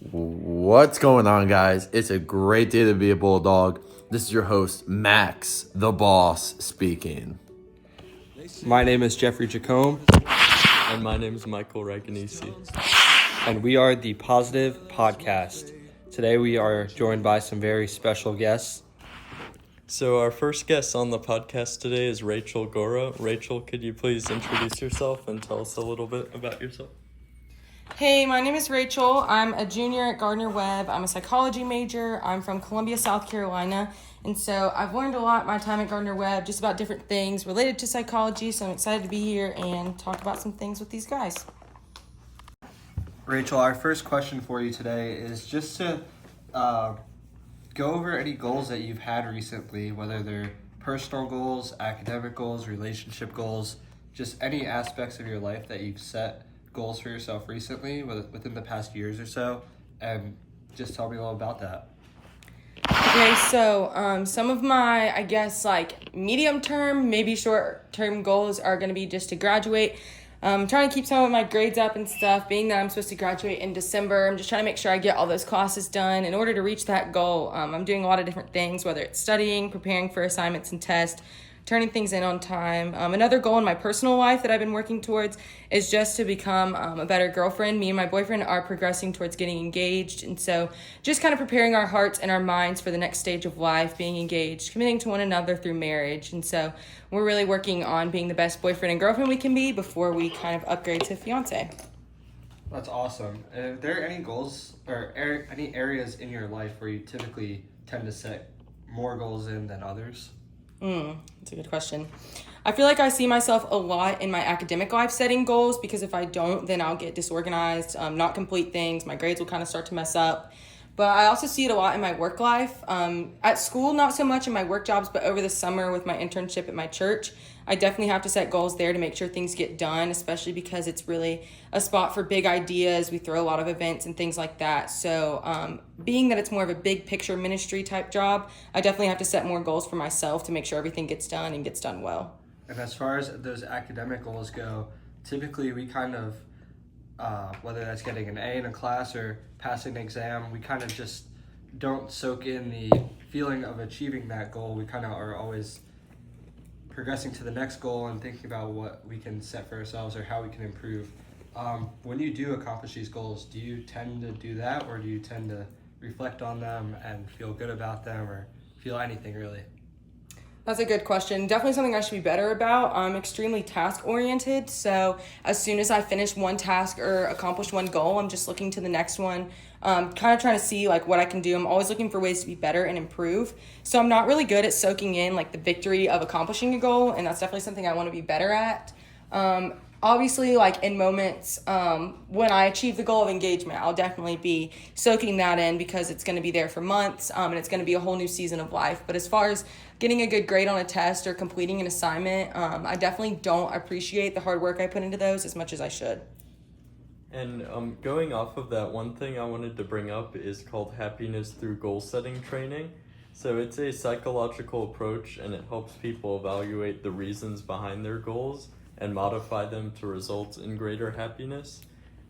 What's going on, guys? It's a great day to be a Bulldog. This is your host, Max, the boss, speaking. My name is Jeffrey Jacome. And my name is Michael Ragonesi. And we are the Positive Podcast. Today we are joined by some very special guests. So our first guest on the podcast today is Rachel Gora. Rachel, could you please introduce yourself and tell us a little bit about yourself? Hey, my name is Rachel. I'm a junior at Gardner-Webb. I'm a psychology major. I'm from Columbia, South Carolina. And so I've learned a lot my time at Gardner-Webb just about different things related to psychology. So I'm excited to be here and talk about some things with these guys. Rachel, our first question for you today is just to go over any goals that you've had recently, whether they're personal goals, academic goals, relationship goals, just any aspects of your life that you've set goals for yourself recently within the past years or so, and just tell me a little about that. Okay, so some of my, medium term, maybe short term goals are going to be just to graduate. I'm trying to keep some of my grades up and stuff, being that I'm supposed to graduate in December. I'm just trying to make sure I get all those classes done. In order to reach that goal, I'm doing a lot of different things, whether it's studying, preparing for assignments and tests, turning things in on time. Another goal in my personal life that I've been working towards is just to become a better girlfriend. Me and my boyfriend are progressing towards getting engaged. And so just kind of preparing our hearts and our minds for the next stage of life, being engaged, committing to one another through marriage. And so we're really working on being the best boyfriend and girlfriend we can be before we kind of upgrade to fiance. That's awesome. Are there any goals or any areas in your life where you typically tend to set more goals in than others? That's a good question. I feel like I see myself a lot in my academic life setting goals, because if I don't, then I'll get disorganized, not complete things. My grades will kind of start to mess up. But I also see it a lot in my work life. At school, not so much in my work jobs, but over the summer with my internship at my church, I definitely have to set goals there to make sure things get done, especially because it's really a spot for big ideas. We throw a lot of events and things like that. So being that it's more of a big picture ministry type job, I definitely have to set more goals for myself to make sure everything gets done and gets done well. And as far as those academic goals go, typically we kind of, whether that's getting an A in a class or passing an exam, we kind of just don't soak in the feeling of achieving that goal. We kind of are always progressing to the next goal and thinking about what we can set for ourselves or how we can improve. When you do accomplish these goals, do you tend to do that, or do you tend to reflect on them and feel good about them, or feel anything really? That's a good question. Definitely something I should be better about. I'm extremely task-oriented, so as soon as I finish one task or accomplish one goal, I'm just looking to the next one, kind of trying to see what I can do. I'm always looking for ways to be better and improve. So I'm not really good at soaking in the victory of accomplishing a goal, and that's definitely something I want to be better at. Obviously, in moments when I achieve the goal of engagement, I'll definitely be soaking that in, because it's going to be there for months, and it's going to be a whole new season of life. But as far as getting a good grade on a test or completing an assignment, I definitely don't appreciate the hard work I put into those as much as I should. And going off of that, one thing I wanted to bring up is called happiness through goal setting training. So it's a psychological approach, and it helps people evaluate the reasons behind their goals and modify them to result in greater happiness.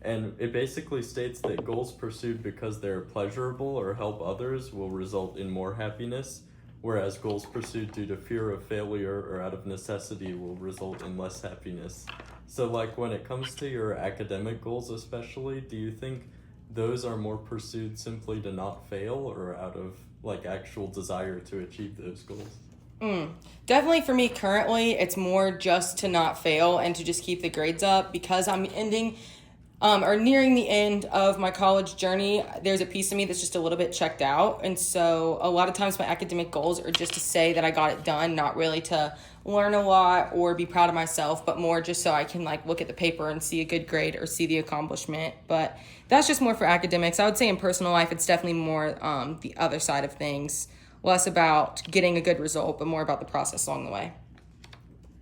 And it basically states that goals pursued because they're pleasurable or help others will result in more happiness, whereas goals pursued due to fear of failure or out of necessity will result in less happiness. So when it comes to your academic goals especially, do you think those are more pursued simply to not fail, or out of actual desire to achieve those goals? Definitely for me currently, it's more just to not fail and to just keep the grades up, because I'm ending or nearing the end of my college journey. There's a piece of me that's just a little bit checked out. And so a lot of times my academic goals are just to say that I got it done, not really to learn a lot or be proud of myself, but more just so I can look at the paper and see a good grade or see the accomplishment. But that's just more for academics. I would say in personal life, it's definitely more the other side of things. Less about getting a good result, but more about the process along the way.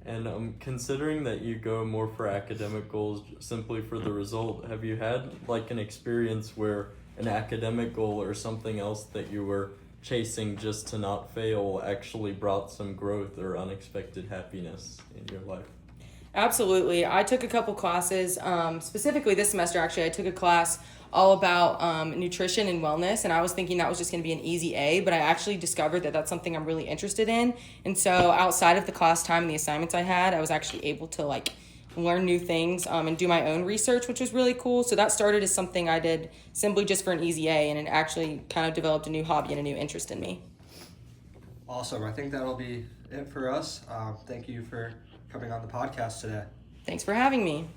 And considering that you go more for academic goals simply for the result, have you had an experience where an academic goal or something else that you were chasing just to not fail actually brought some growth or unexpected happiness in your life? Absolutely. I took a couple classes, specifically this semester, actually, I took a class all about nutrition and wellness, and I was thinking that was just going to be an easy A, but I actually discovered that that's something I'm really interested in. And so outside of the class time and the assignments I had, I was actually able to like learn new things and do my own research, which was really cool. So that started as something I did simply just for an easy A, and it actually kind of developed a new hobby and a new interest in me. Awesome. I think that'll be it for us. Thank you for coming on the podcast today. Thanks for having me.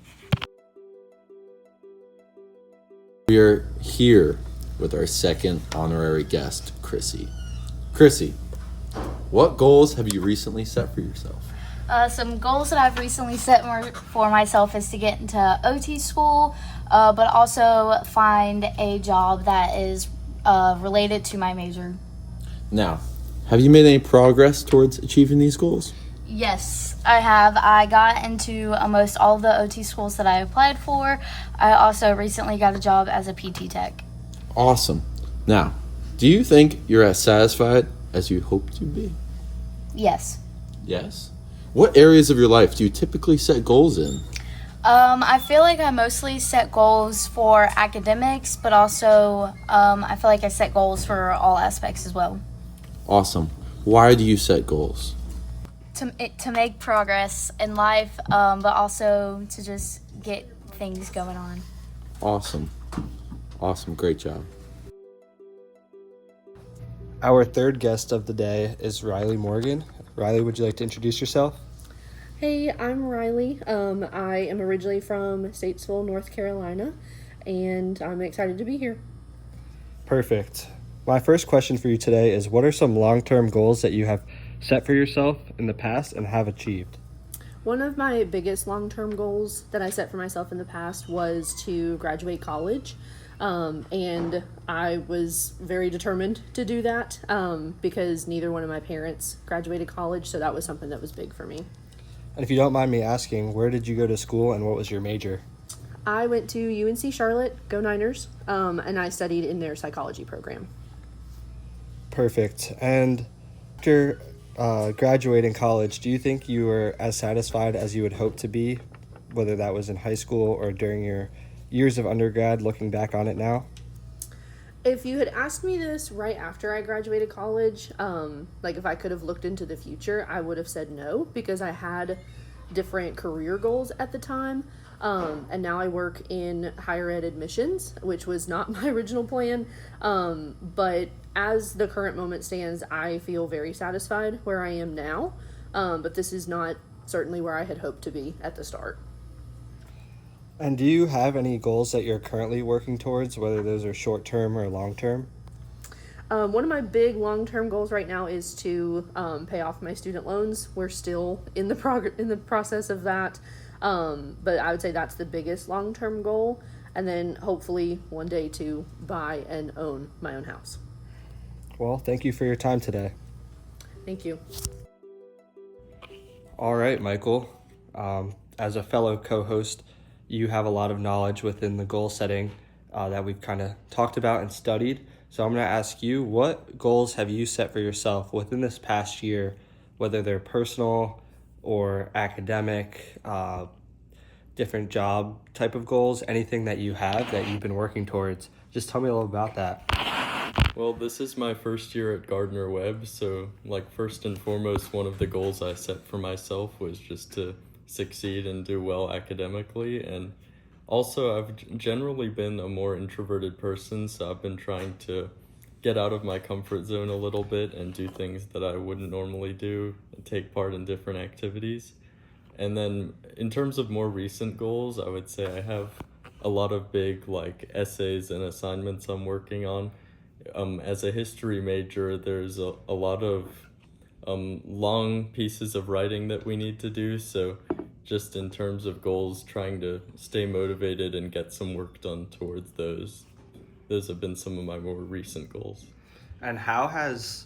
We are here with our second honorary guest, Chrissy. Chrissy, what goals have you recently set for yourself? Some goals that I've recently set for myself is to get into OT school, but also find a job that is related to my major. Now, have you made any progress towards achieving these goals? Yes, I have. I got into almost all the OT schools that I applied for. I also recently got a job as a PT tech. Awesome. Now, do you think you're as satisfied as you hope to be? Yes. Yes? What areas of your life do you typically set goals in? I feel like I mostly set goals for academics, but also I feel like I set goals for all aspects as well. Awesome. Why do you set goals? To make progress in life, but also to just get things going on. Awesome. Awesome. Great job. Our third guest of the day is Riley Morgan. Riley, would you like to introduce yourself? Hey, I'm Riley. I am originally from Statesville, North Carolina, and I'm excited to be here. Perfect. My first question for you today is, what are some long-term goals that you have set for yourself in the past and have achieved? One of my biggest long-term goals that I set for myself in the past was to graduate college, and I was very determined to do that because neither one of my parents graduated college, so that was something that was big for me. And if you don't mind me asking, where did you go to school and what was your major? I went to UNC Charlotte, go Niners, and I studied in their psychology program. Perfect. And after graduating college, do you think you were as satisfied as you would hope to be, whether that was in high school or during your years of undergrad, looking back on it now? If you had asked me this right after I graduated college, like if I could have looked into the future, I would have said no, because I had different career goals at the time. And now I work in higher ed admissions, which was not my original plan. But as the current moment stands, I feel very satisfied where I am now. But this is not certainly where I had hoped to be at the start. And do you have any goals that you're currently working towards, whether those are short-term or long-term? One of my big long-term goals right now is to pay off my student loans. We're still in the process of that. But I would say that's the biggest long-term goal. And then hopefully one day to buy and own my own house. Well, thank you for your time today. Thank you. All right, Michael. As a fellow co-host, you have a lot of knowledge within the goal setting that we've kind of talked about and studied. So I'm going to ask you, what goals have you set for yourself within this past year, whether they're personal or academic, different job type of goals, anything that you have that you've been working towards? Just tell me a little about that. Well, this is my first year at Gardner-Webb, so first and foremost, one of the goals I set for myself was just to succeed and do well academically. And also, I've generally been a more introverted person, so I've been trying to get out of my comfort zone a little bit and do things that I wouldn't normally do and take part in different activities. And then in terms of more recent goals, I would say I have a lot of big essays and assignments I'm working on. As a history major, there's a lot of long pieces of writing that we need to do, so just in terms of goals, trying to stay motivated and get some work done towards those. Those have been some of my more recent goals. And how has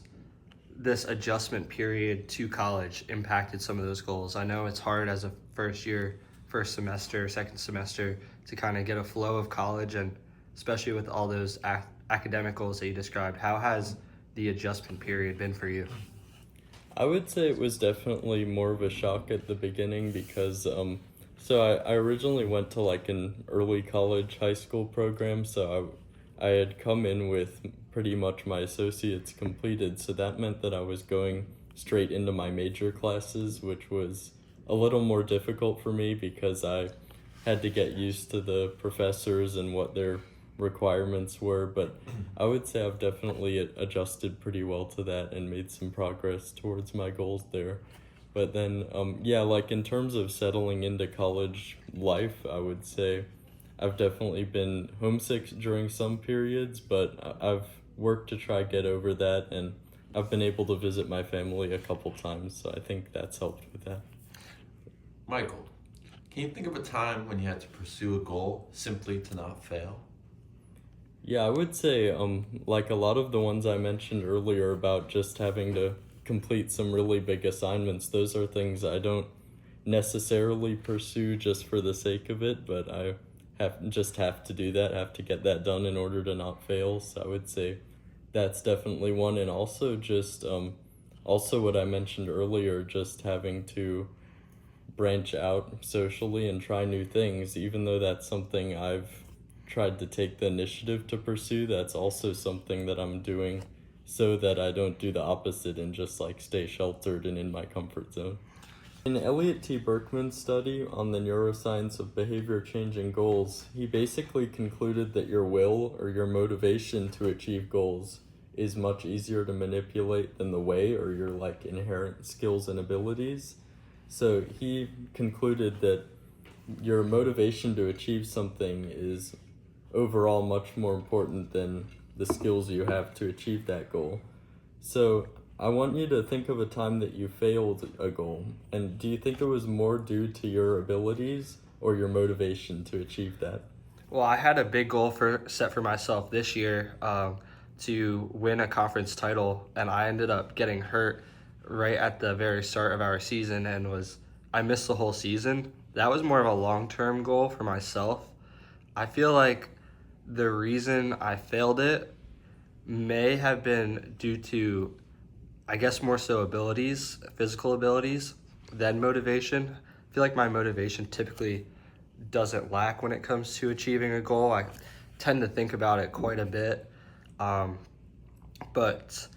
this adjustment period to college impacted some of those goals? I know it's hard as a first semester, second semester to kind of get a flow of college, and especially with all those academic goals that you described. How has the adjustment period been for you? I would say it was definitely more of a shock at the beginning because I originally went to like an early college high school program, so I had come in with pretty much my associates completed, so that meant that I was going straight into my major classes, which was a little more difficult for me because I had to get used to the professors and what their requirements were, but I would say I've definitely adjusted pretty well to that and made some progress towards my goals there. But then, like in terms of settling into college life, I would say I've definitely been homesick during some periods, but I've worked to try get over that, and I've been able to visit my family a couple times, so I think that's helped with that. Michael, can you think of a time when you had to pursue a goal simply to not fail? Yeah, I would say like a lot of the ones I mentioned earlier about just having to complete some really big assignments, those are things I don't necessarily pursue just for the sake of it, but I have to do that, have to get that done in order to not fail. So I would say that's definitely one, and also just also what I mentioned earlier, just having to branch out socially and try new things, even though that's something I've tried to take the initiative to pursue. That's also something that I'm doing so that I don't do the opposite and just like stay sheltered and in my comfort zone. In Elliot T. Berkman's study on the neuroscience of behavior changing goals, he basically concluded that your will or your motivation to achieve goals is much easier to manipulate than the way or your like inherent skills and abilities. So he concluded that your motivation to achieve something is overall much more important than the skills you have to achieve that goal. So I want you to think of a time that you failed a goal, and do you think it was more due to your abilities or your motivation to achieve that? Well, I had a big goal set for myself this year to win a conference title, and I ended up getting hurt right at the very start of our season, and I missed the whole season. That was more of a long-term goal for myself. I feel like the reason I failed it may have been due to, I guess, more so abilities, physical abilities, than motivation. I feel like my motivation typically doesn't lack when it comes to achieving a goal. I tend to think about it quite a bit, but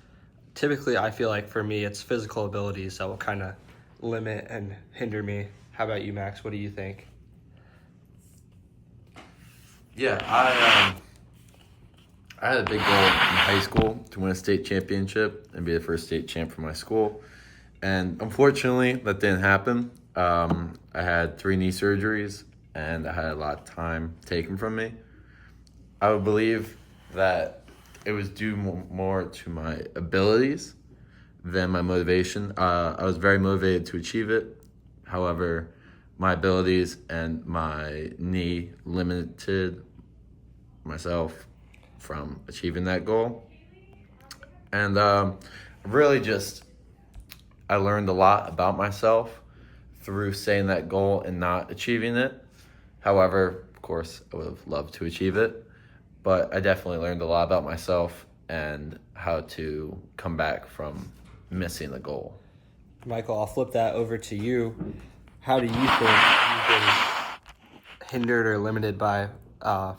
typically I feel like for me it's physical abilities that will kind of limit and hinder me. How about you, Max? What do you think? Yeah, I had a big goal in high school to win a state championship and be the first state champ for my school. And unfortunately, that didn't happen. I had 3 knee surgeries, and I had a lot of time taken from me. I would believe that it was due more to my abilities than my motivation. I was very motivated to achieve it. However, my abilities and my knee limited myself from achieving that goal. And really just, I learned a lot about myself through setting that goal and not achieving it. However, of course, I would have loved to achieve it, but I definitely learned a lot about myself and how to come back from missing the goal. Michael, I'll flip that over to you. How do you think you've been hindered or limited by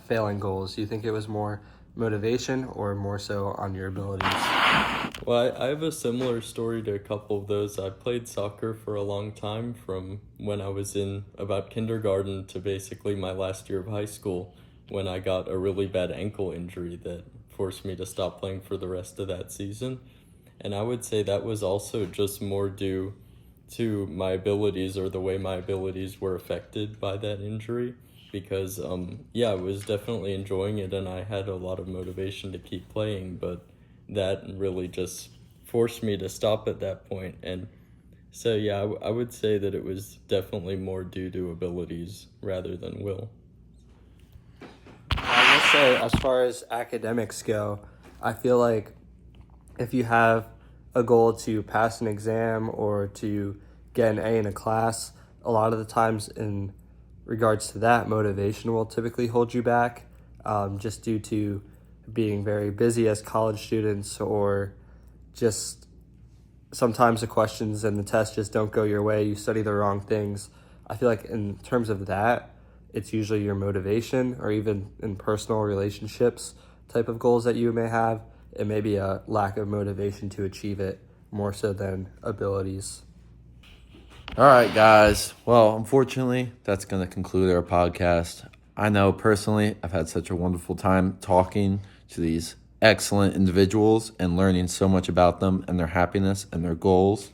failing goals? Do you think it was more motivation or more so on your abilities? Well, I have a similar story to a couple of those. I played soccer for a long time, from when I was in about kindergarten to basically my last year of high school, when I got a really bad ankle injury that forced me to stop playing for the rest of that season. And I would say that was also just more due to my abilities, or the way my abilities were affected by that injury, because I was definitely enjoying it and I had a lot of motivation to keep playing, but that really just forced me to stop at that point. And so I would say that it was definitely more due to abilities rather than will. I will say, as far as academics go, I feel like if you have a goal to pass an exam or to get an A in a class, a lot of the times in regards to that, motivation will typically hold you back, just due to being very busy as college students, or just sometimes the questions and the tests just don't go your way. You study the wrong things. I feel like in terms of that, it's usually your motivation, or even in personal relationships type of goals that you may have. It may be a lack of motivation to achieve it more so than abilities. All right, guys. Well, unfortunately, that's going to conclude our podcast. I know personally I've had such a wonderful time talking to these excellent individuals and learning so much about them and their happiness and their goals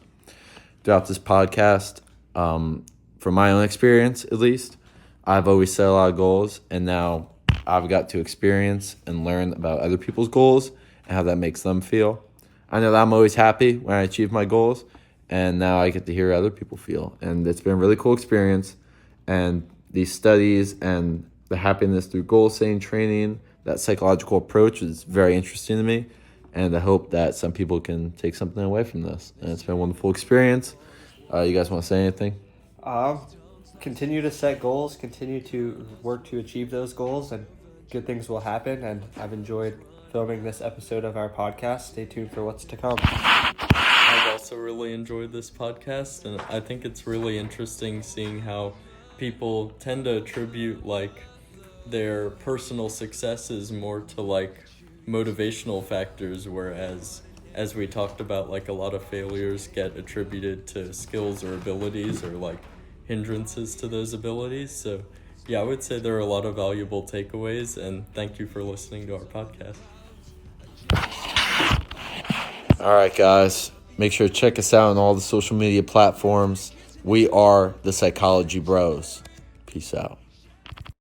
throughout this podcast. From my own experience, at least, I've always set a lot of goals, and now I've got to experience and learn about other people's goals and how that makes them feel. I know that I'm always happy when I achieve my goals, and now I get to hear how other people feel. And it's been a really cool experience. And these studies and the happiness through goal setting training, that psychological approach is very interesting to me. And I hope that some people can take something away from this. And it's been a wonderful experience. You guys want to say anything? Continue to set goals, continue to work to achieve those goals, and good things will happen. And I've enjoyed filming this episode of our podcast. Stay tuned for what's to come. I've also really enjoyed this podcast, and I think it's really interesting seeing how people tend to attribute like their personal successes more to like motivational factors, whereas as we talked about, like a lot of failures get attributed to skills or abilities or like hindrances to those abilities. So yeah, I would say there are a lot of valuable takeaways, and thank you for listening to our podcast. All right, guys. Make sure to check us out on all the social media platforms. We are the Psychology Bros. Peace out.